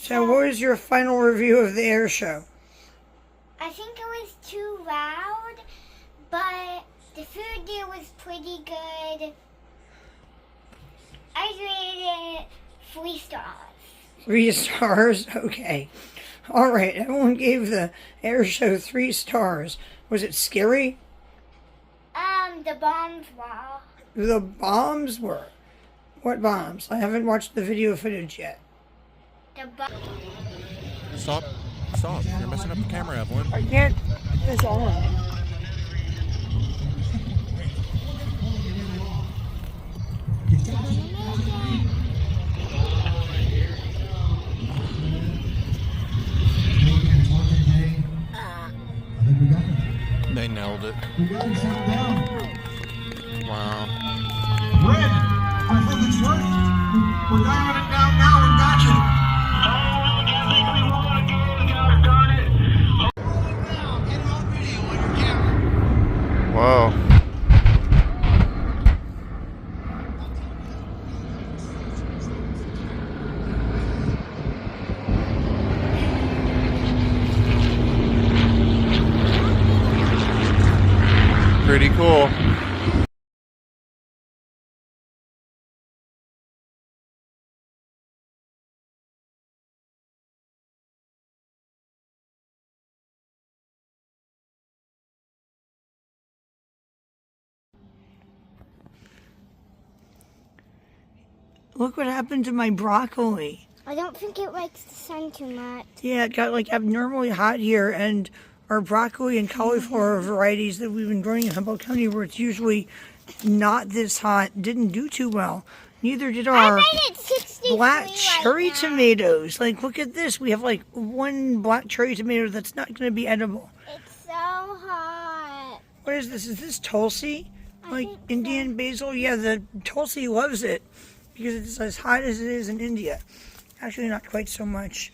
So what was your final review of the air show? I think it was too loud, but the food there was pretty good. I rated it 3 stars. 3 stars? Okay. All right, everyone gave the air show 3 stars. Was it scary? The bombs were. The bombs were? What bombs? I haven't watched the video footage yet. Stop. Stop. You're messing up the camera, Evelyn. I can't. It's on. They nailed it. Wow. Red, I think it's working. We're dialing it down now and got you. Oh, I can't think we want to go. Darn it. Roll it down. Get it on video on your camera. Whoa. Pretty cool. Look what happened to my broccoli. I don't think it likes the sun too much. Yeah, it got like abnormally hot here, and our broccoli and cauliflower varieties that we've been growing in Humboldt County, where it's usually not this hot, didn't do too well. Neither did our black cherry tomatoes. Like, look at this. We have like 1 black cherry tomato that's not going to be edible. It's so hot. What is this? Is this Tulsi? Like Indian basil? Yeah, the Tulsi loves it because it's as hot as it is in India. Actually, not quite so much.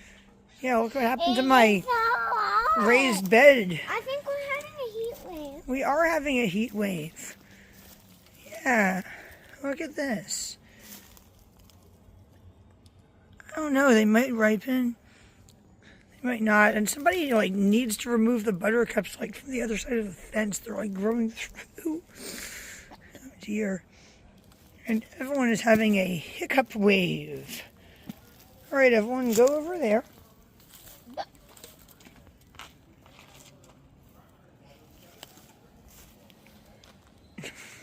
Yeah, look what happened to my raised bed. I think we're having a heat wave. We are having a heat wave. Yeah, look at this. I don't know, they might ripen. They might not. And somebody like needs to remove the buttercups like from the other side of the fence. They're like growing through. Oh dear. And everyone is having a hiccup wave. All right, everyone, go over there.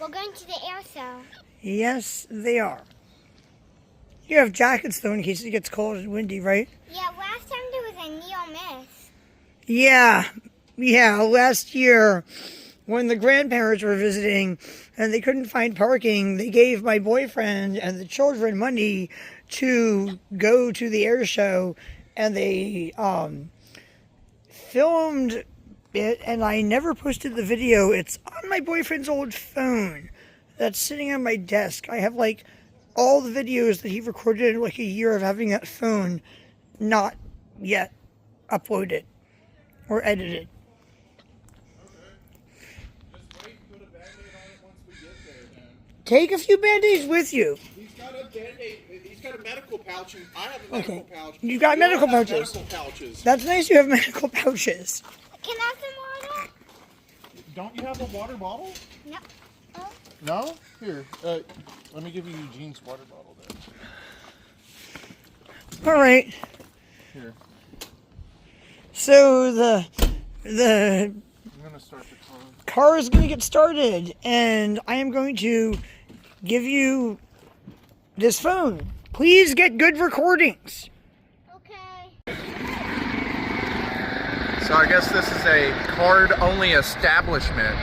We're going to the air show. Yes, they are. You have jackets, though, in case it gets cold and windy, right? Yeah, last time there was a near miss. Yeah, last year when the grandparents were visiting and they couldn't find parking, they gave my boyfriend and the children money to go to the air show, and they filmed it, and I never posted the video. It's on my boyfriend's old phone that's sitting on my desk. I have like all the videos that he recorded in like a year of having that phone not yet uploaded or edited. Take a few Band-Aids with you. He's got a Band-Aid. He's got a medical pouch, and I have a medical pouch. You got medical pouches. Medical pouches. That's nice you have medical pouches. Can I have some water? Don't you have a water bottle? No. Oh. No? Here. Let me give you Eugene's water bottle there. All right. Here. So the I'm gonna start the car is going to get started, and I am going to give you this phone. Please get good recordings. Okay. So I guess this is a card-only establishment.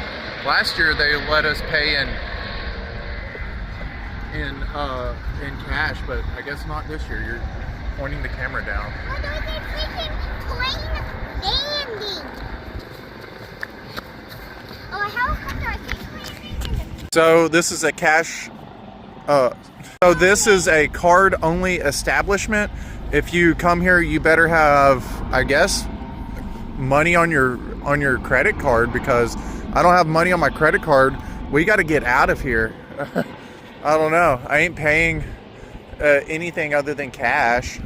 Last year they let us pay in cash, but I guess not this year. You're pointing the camera down. Oh, there's a freaking plane landing. Oh, a helicopter, I think. So this is a cash. So this is a card-only establishment. If you come here, you better have, I guess, money on your credit card, because I don't have money on my credit card. We got to get out of here. I don't know. I ain't paying anything other than cash.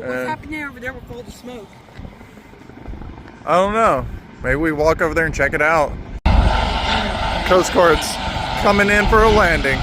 What's happening over there with all the smoke? I don't know. Maybe we walk over there and check it out. Coast Guard's coming in for a landing.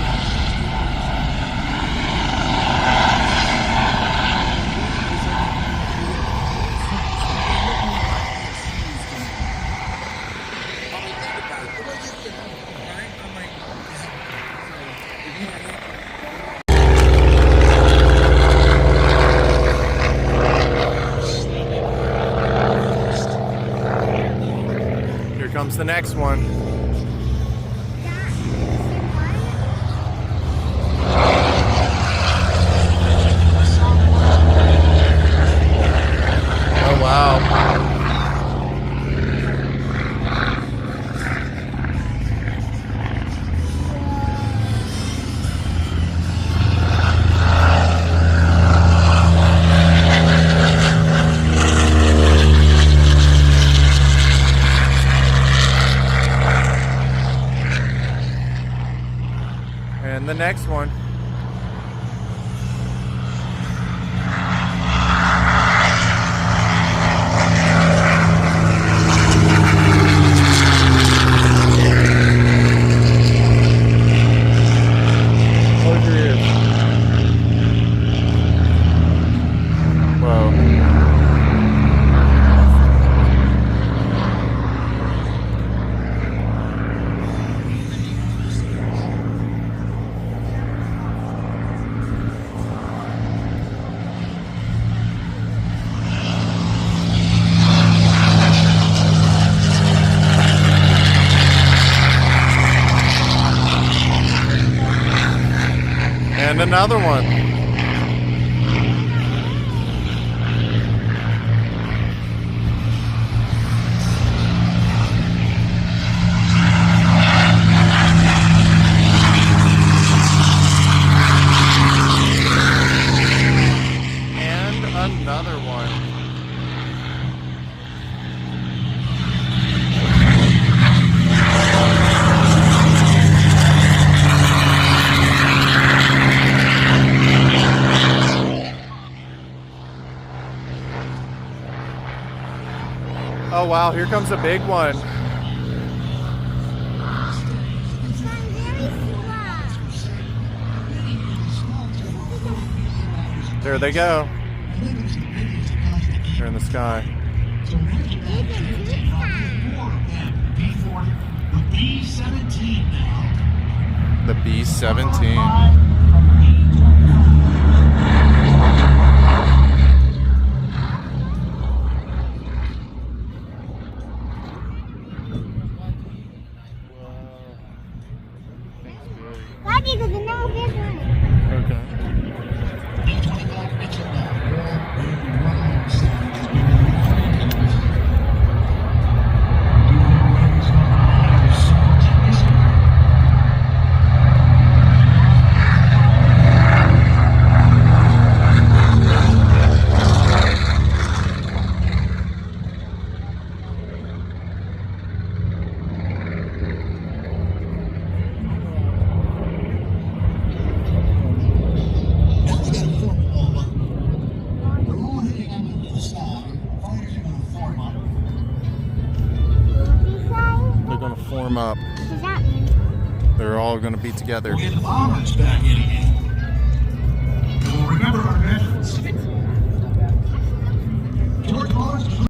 Here comes the next one. Oh wow. And the next one. Close your ears. Whoa. And another one. And another one. Oh wow, here comes a big one. It's going very slow. There they go. They're in the sky. The B-17 now. The B-17. Daddy, there's another big one. Okay. They're gonna form up. What does that mean? They're all gonna be together. We'll get the bombers back in again. And we'll remember our veterans. George Barnes was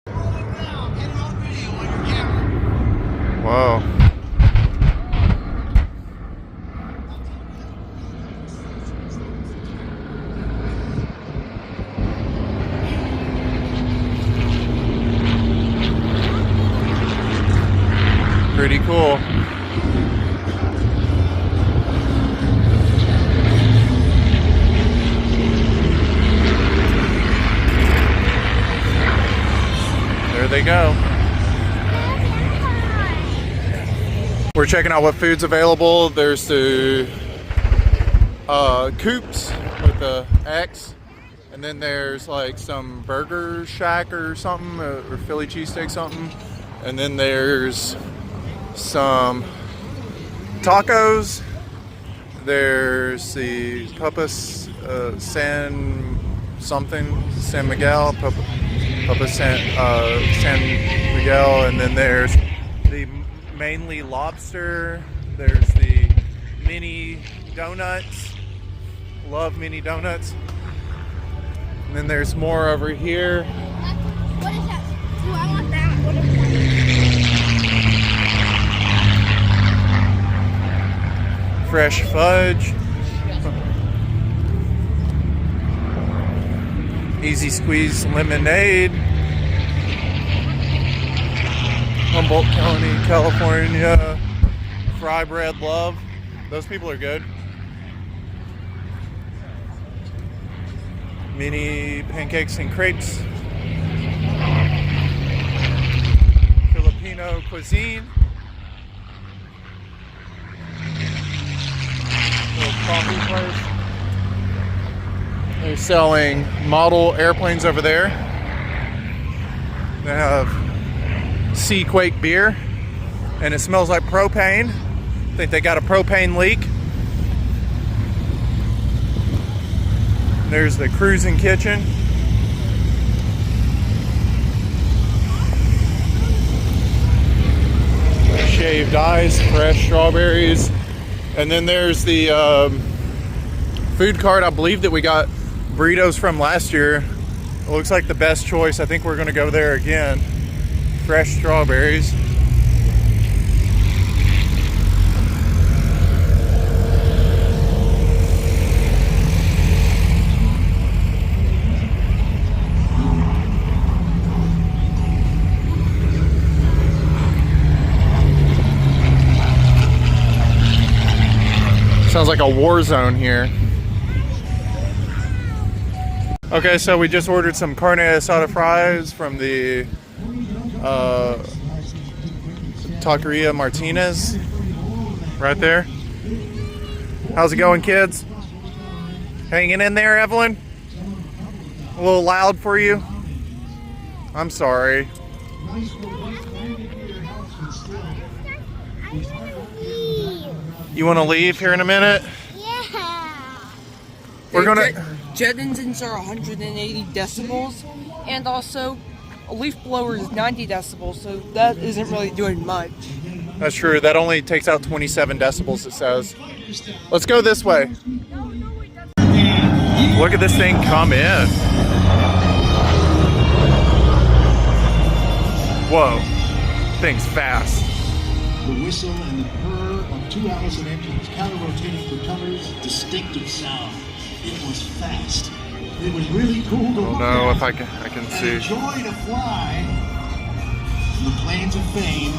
rolling down. Get it on video on your camera. Whoa. Pretty cool. There they go. We're checking out what food's available. There's the Coops with the X, and then there's like some Burger Shack or something, or Philly cheesesteak something, and then there's some tacos. There's the Papas San Miguel, Papas San Miguel, and then there's the mainly lobster. There's the mini donuts. Love mini donuts. And then there's more over here. What is that? Ooh, I want that. What is that? Fresh fudge. Easy squeeze lemonade. Humboldt County, California. Fry bread love. Those people are good. Mini pancakes and crepes. Filipino cuisine. Little coffee place. They're selling model airplanes over there. They have Seaquake beer, and it smells like propane. I think they got a propane leak. There's the cruising kitchen. Shaved ice, fresh strawberries. And then there's the food cart. I believe that we got burritos from last year. It looks like the best choice. I think we're gonna go there again. Fresh strawberries. Sounds like a war zone here. Okay, so we just ordered some carne asada fries from the Taqueria Martinez right there. How's it going, kids? Hanging in there, Evelyn? A little loud for you? I'm sorry. You want to leave here in a minute? Yeah. We're gonna. Jet engines are 180 decibels, and also a leaf blower is 90 decibels, so that isn't really doing much. That's true. That only takes out 27 decibels, it says. Let's go this way. Look at this thing come in. Whoa. Thing's fast. The whistle and the purr of 2 Allison engines counter-rotating propellers, distinctive sound. It was fast. It was really cool to I don't look know at. if I can And see. a joy to fly in the plains of fame,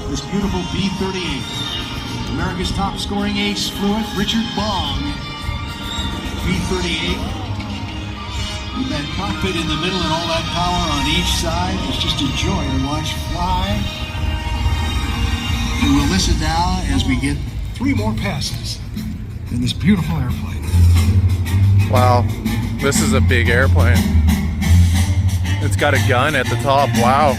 this beautiful B-38. America's top scoring ace flew it, Richard Bong. B-38. With that cockpit in the middle and all that power on each side, it's just a joy to watch fly. And we'll listen now as we get 3 more passes in this beautiful airplane. Wow. This is a big airplane. It's got a gun at the top. Wow.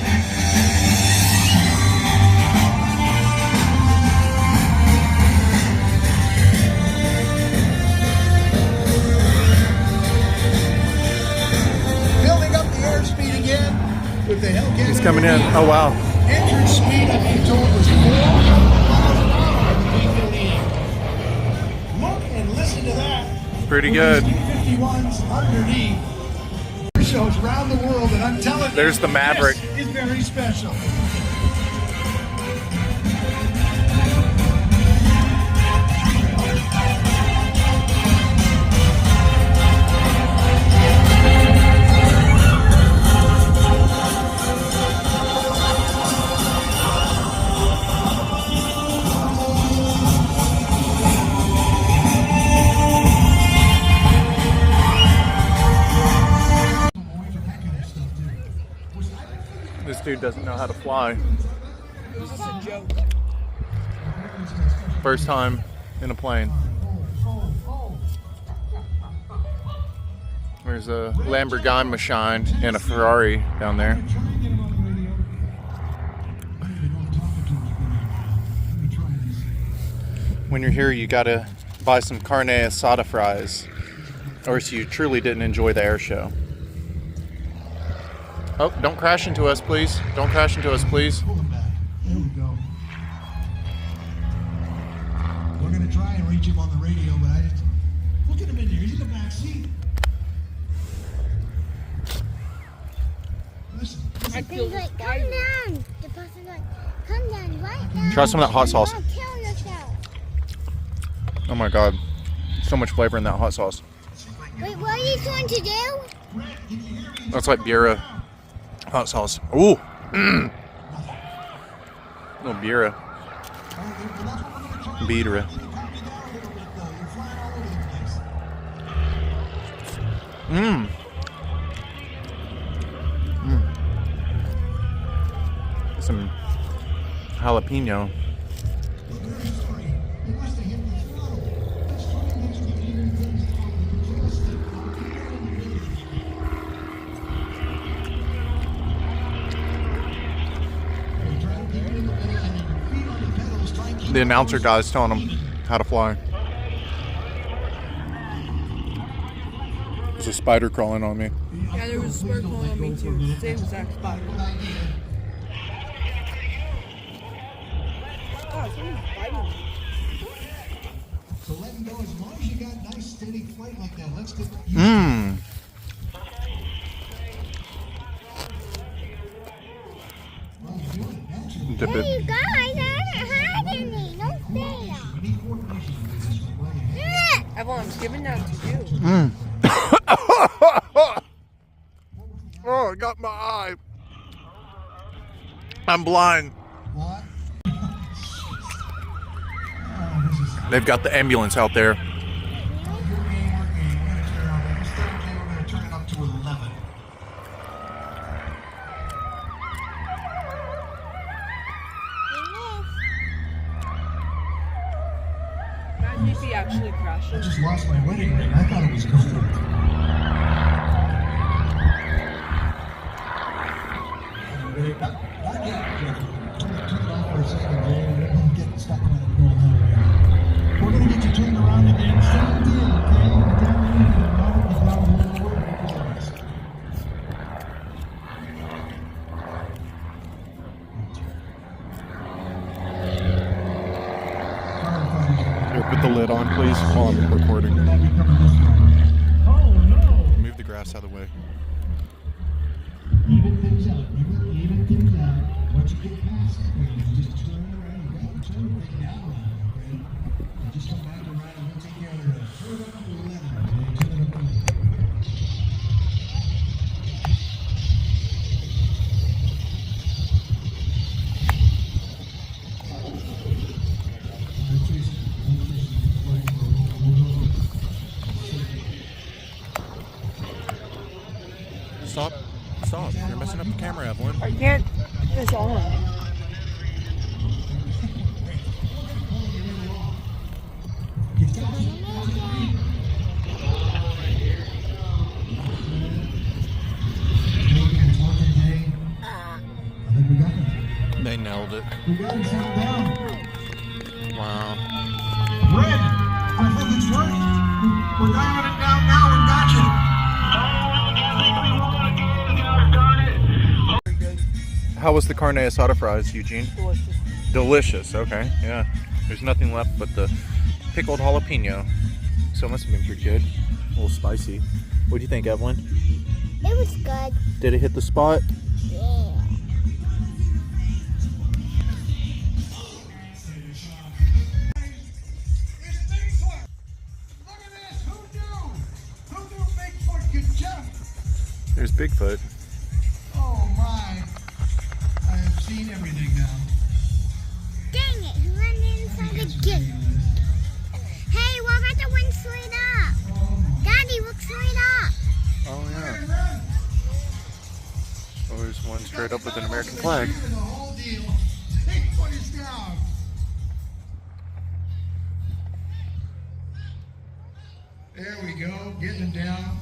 Building up the airspeed again with the Hellcat. He's coming in. Oh, wow. Engine speed, I've been told, was 4 miles an hour on the B-38. Look and listen to that. Pretty With good. these B-51s underneath. Shows around the world, and I'm telling you, There's the Maverick. This is very special. This dude doesn't know how to fly. This is a joke. First time in a plane. There's a Lamborghini machine and a Ferrari down there. When you're here, you gotta buy some carne asada fries, or else you truly didn't enjoy the air show. Oh, don't crash into us, please. Don't crash into us, please. Pull him back. There we go. We're gonna try and reach him on the radio, but I just look at him in there. He's in the back seat. Listen. I feel He's like, come down. The person's like, come down right now. Try some of that hot sauce. Don't kill yourself. Oh my god. So much flavor in that hot sauce. Wait, what are you trying to do? That's like Bureau hot sauce. Ooh. Little Bureau. Beater. Mmm. Some jalapeno. The announcer guy's telling them how to fly. There's a spider crawling on me. Yeah, there was a spider crawling on me too. Same exact spider. Oh, someone's biting me. So let him go as long as you got nice steady flight like that. Let's get Mmm. well, you're doing it naturally. Dip Hey, you it. guys, I haven't had any. Don't say that. We need coordination with this one. Well, you have Evelyn, I'm giving that to you. Mmm. Oh, it got my eye. I'm blind. what? They've got the ambulance out there. Your game, we're gonna turn on that. Instead of we're gonna turn it up to 11. Imagine if he actually I crashes. just lost my wedding ring. I thought it was gold. Not yet, Jeff. Turn it off for a second, Jay. We don't get stuck on it going that way. We're gonna get you turned around again. Same deal, okay? Down in the ground, the ground, the word, Here, put the lid on, please, while I'm recording. Oh no! Move the grass out of the way. Even things out. Even things out. Once you get past it, you just turn it around. You got to turn the thing down now, okay? And just come back around and we'll take care of the rest. Turn it up to 11, okay? Turn it up to 11. Stop. Stop. You're messing up the camera, Evelyn. I can't. It's on. They nailed it. We got him settled down. Wow. Red, I think it's working. We're dialing it down now. We got you. How was the carne asada fries, Eugene? Delicious. Delicious. Okay. Yeah. There's nothing left but the pickled jalapeno. So it must have been pretty good. A little spicy. What do you think, Evelyn? It was good. Did it hit the spot? Yeah. It's Bigfoot. Look at this. Who knew? Who knew Bigfoot could jump? There's Bigfoot. Oh my. I have seen everything now. Dang it, he ran inside again. Hey, what about the one straight up? Daddy, look straight up. Oh, yeah. Oh, there's one straight up with an American flag. The whole deal. Bigfoot is down. There we go, getting him down.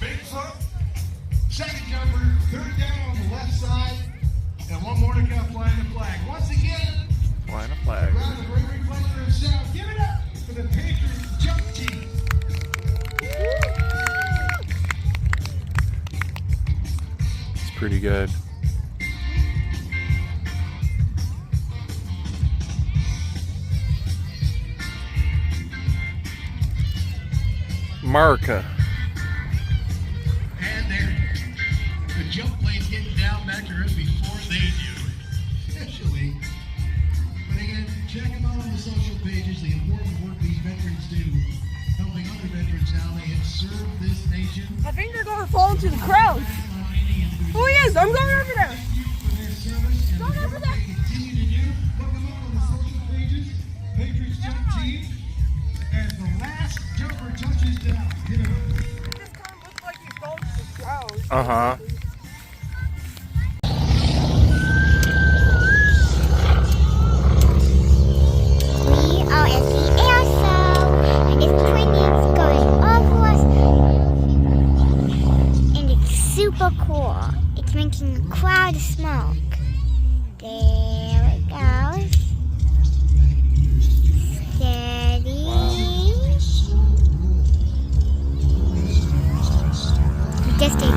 Bigfoot, second jumper, third down on the left side, and one more to come flying the flag. Once again, Flying a flag. round of great replay for himself. Give it up! the Patriots jump team. It's pretty good. America. And there, the jump plane's getting down back to Earth before they do. Especially, but again, check them out on the social pages, the important work these veterans do, helping other veterans now they have served this nation. I think they're going to fall into the crowd. Oh, yes, I'm going over there. Going over there. Continue to do. Look them up on the social pages. Patriots jump team. As the last jumper touches down. Get it up. This kind of looks like he fell into the crowd. Uh-huh. We are at the air show, and this plane is going over us, and it's super cool. It's making a cloud of smoke. There it goes. Steady. We just did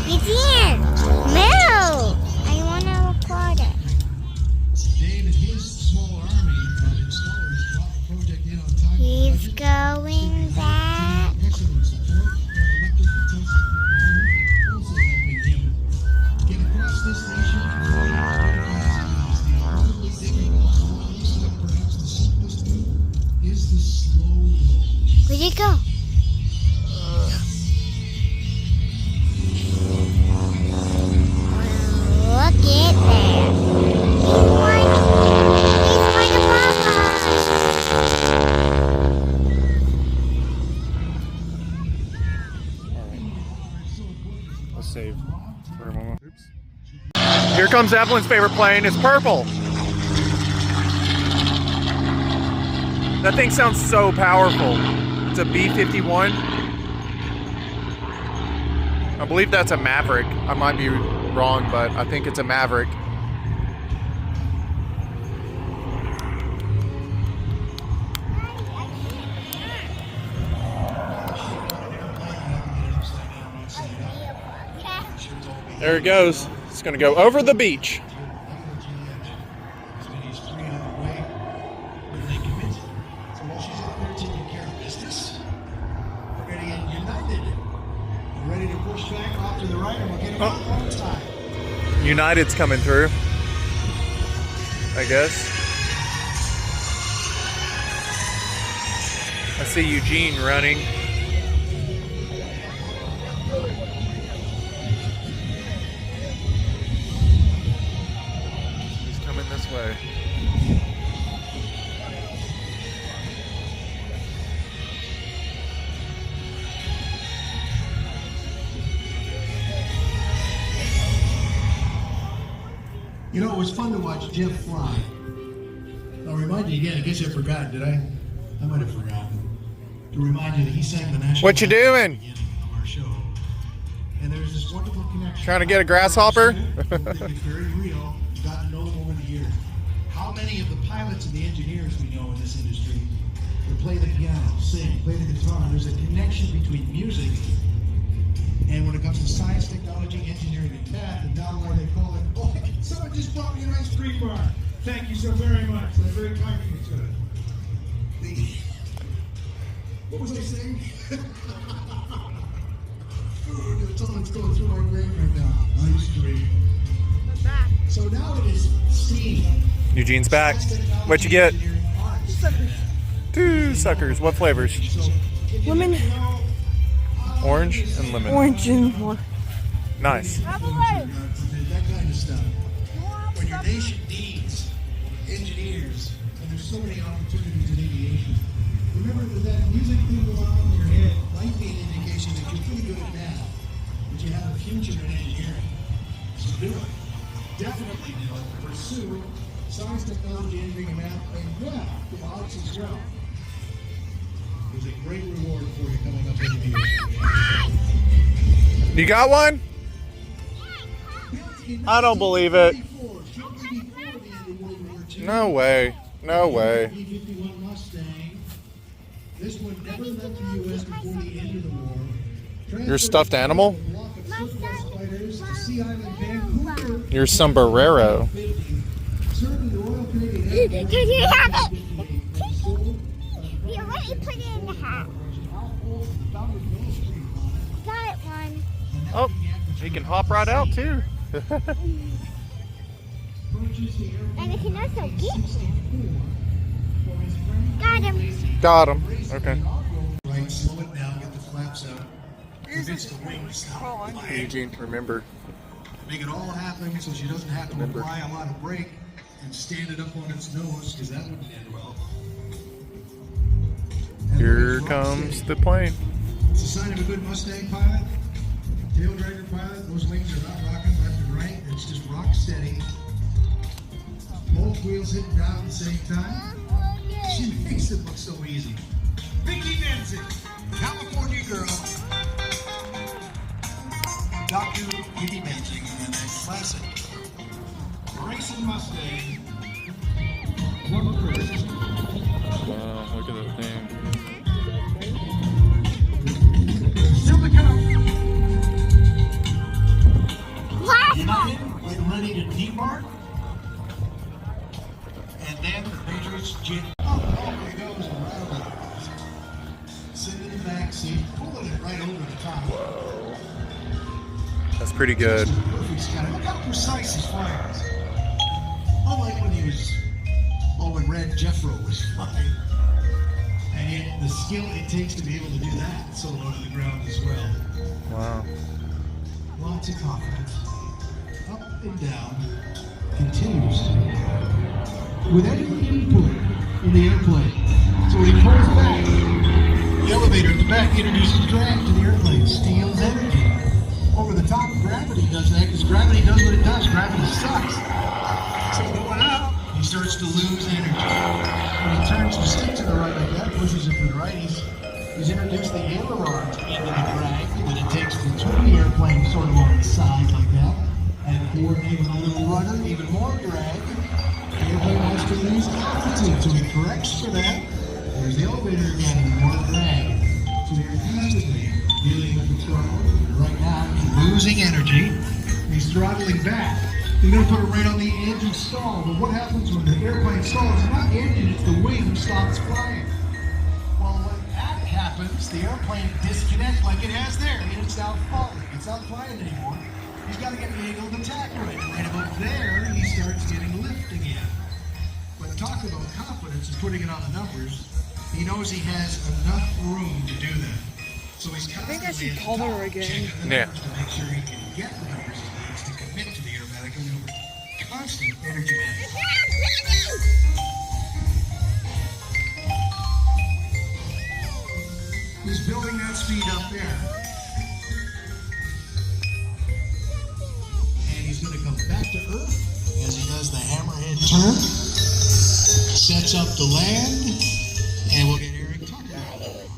Eugene, move! I want to record it. Dave and his small army of installers brought the project in on time. He's going back. Excellent support. Electric utility also helping him get across this nation. Incredibly difficult. So perhaps the simplest move is the slow roll. Where'd it go? Look at there. He's going above us. Let's save for a moment. Oops. Here comes Evelyn's favorite plane. It's purple. That thing sounds so powerful. It's a B-51. I believe that's a Maverick. I might be wrong, but I think it's a Maverick. There it goes. It's going to go over the beach. He's 300 away. When they commit. So while she's up there taking care of business, we're going to get United. We're ready to push back off to the right, and we'll get him out one time. United's coming through, I guess. I see Eugene running. He's coming this way. You know, it was fun to watch Jeff fly. I'll remind you again, in case I forgot, did I? I might have forgotten. To remind you that he sang the national What you anthem doing? at the beginning of our show. And there's this wonderful connection. Trying to get a grasshopper? It's very real. Got to know them over the years. How many of the pilots and the engineers we know in this industry would play the piano, sing, play the guitar? There's a connection between music and when it comes to science, technology, engineering, and math, and now where they call it, oh, someone just brought me an ice cream bar. Thank you so very much. That's very kind of you, sir. What was I saying? Someone's going through my brain right now. Ice cream. So now it is steam. Eugene's back. What'd you get? Two suckers. What flavors? Lemon, Orange and lemon. orange, and one. Nice. That kind of stuff. When your nation needs engineers, and there's so many opportunities in aviation, remember that music thing going on in your head might be an indication that you're pretty good at math, but you have a future in engineering. So do it. Definitely do it. Pursue science, technology, engineering, and math, and yeah, the arts as well. There's a great reward for you coming up in aviation. You got one? I don't believe it. No way. No way. P-51 Mustang. This one never left the U.S. before the end of the war. Your stuffed animal? Fighters to Sea Island, Vancouver. Your sombrero. Serving the Royal Canadian Air Did you have it? You already put it in the hat. Got it one. Oh, he can hop right out too. And it can also get me. Got him. Got him. Okay. Right, slow it down, get the flaps out. Convince the wings stop flying. Eugene, remember. Make it all happen so she doesn't have to apply a lot of brake and stand it up on its nose, because that wouldn't end well. And Here the wings rock comes steady. the plane. It's a sign of a good Mustang pilot, tail dragger pilot. Those wings are not rocking left and right. It's just rock steady. Both wheels hitting down at the same time. She makes it look so easy. Vicky Benson, California girl. Dr. Vicky Benson and a classic racing Mustang. One first. Wow, look at that thing. Still to come. Last United, getting ready to debark. And then the Patriots jet. Oh, there goes and right over. Sitting in the back seat, pulling it right over the top. That's pretty good. Perfect sky. Look how precise his flying is. Unlike when he was, when Red Jeffro was flying. And yet the skill it takes to be able to do that so low to the ground as well. Wow. Lots of confidence. Up and down. Continuously. With every input in the airplane. So when he pulls back, the elevator at the back introduces drag to the airplane, steals energy. Over the top, gravity does that, because gravity does what it does. Gravity sucks. So going up, he starts to lose energy. When he turns the stick to the right like that, pushes it to the right, he's introduced the ailerons into the drag that it takes to turn the airplane sort of on its side like that, and coordinate with a little rudder, even more drag. The airplane wants to lose altitude, so he corrects for that. There's the elevator again, and more drag. So they're constantly dealing with the throttle. Right now, he's losing energy. He's throttling back. He's going to put it right on the edge of stall. But what happens when the airplane stalls? It's not the engine, it's the wing stops flying. Well, when that happens, the airplane disconnects like it has there, and it's not falling. It's not flying anymore. He's got to get the angle of attack right. Right about there, he starts getting lift again. But talk about confidence and putting it on the numbers. He knows he has enough room to do that. So he's think I should constantly call her again. checking the Yeah. numbers to make sure he can get the numbers he needs to commit to the aerobatic maneuver. Constant energy management. He's building that speed up there. And he's going to come back to earth as he does the hammerhead turn. Sets up the land. And we'll get Eric Tucker.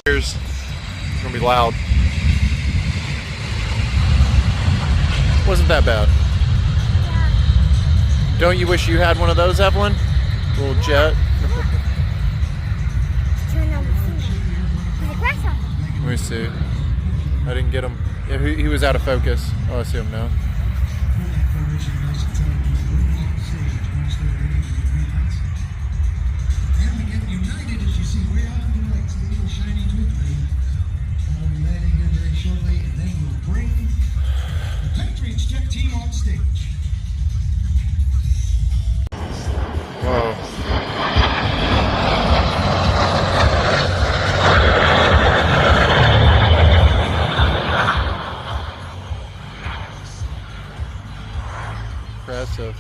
It's gonna be loud. Wasn't that bad. Don't you wish you had one of those, Evelyn? Little jet. Let me see. I didn't get him. Yeah, he was out of focus. Oh, I see him now. And we get united as you see way out in the lights, the little shiny twinkling. We'll be landing here very shortly, and then we'll bring the Patriots jet team on stage. Whoa. Impressive.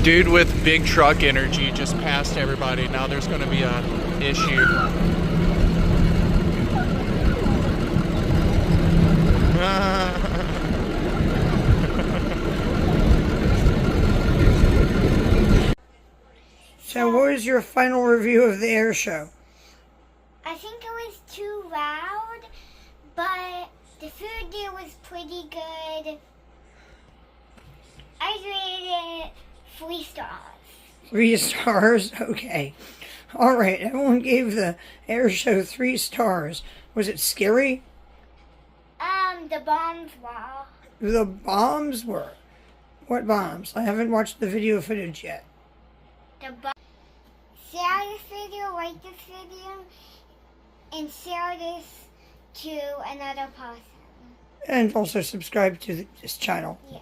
Dude with big truck energy just passed everybody. Now there's going to be a issue. was your final review of the air show? I think it was too loud, but the food there was pretty good. I rated it 3 stars. 3 stars? Okay. All right, everyone gave the air show 3 stars. Was it scary? The bombs were. The bombs were. What bombs? I haven't watched the video footage yet. Share this video, like this video, and share this to another person. And also subscribe to this channel. Yeah.